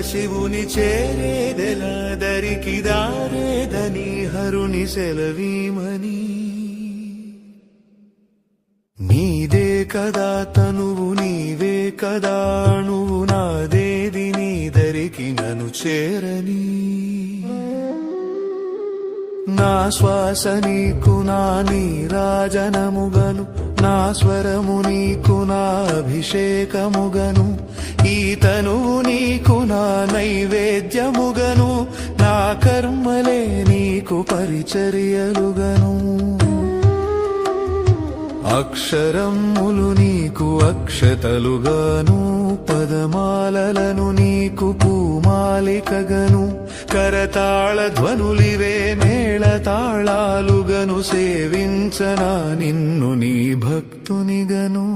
శివుని చేరేదెలా దరికి దారేదని హరుని సెలవీమని నీదే కదా తనువు నీవే కదా నువ్వు నాదేది నీ దరికి నన్ను చేరని నా శ్వాస నీకు నా నీరాజనముగను నా స్వరము నీకు నా అభిషేకముగను ఈ తనువు నీకు నా నైవేద్యముగను నా కర్మలే నీకు పరిచర్యలుగను అక్షరములు నీకు అక్షతలుగాను పదమాలలను నీకు పూమాలికగను కరతాళ ధ్వనులివే మేళతాళాలుగను సేవించనా నిన్ను నీ భక్తునిగను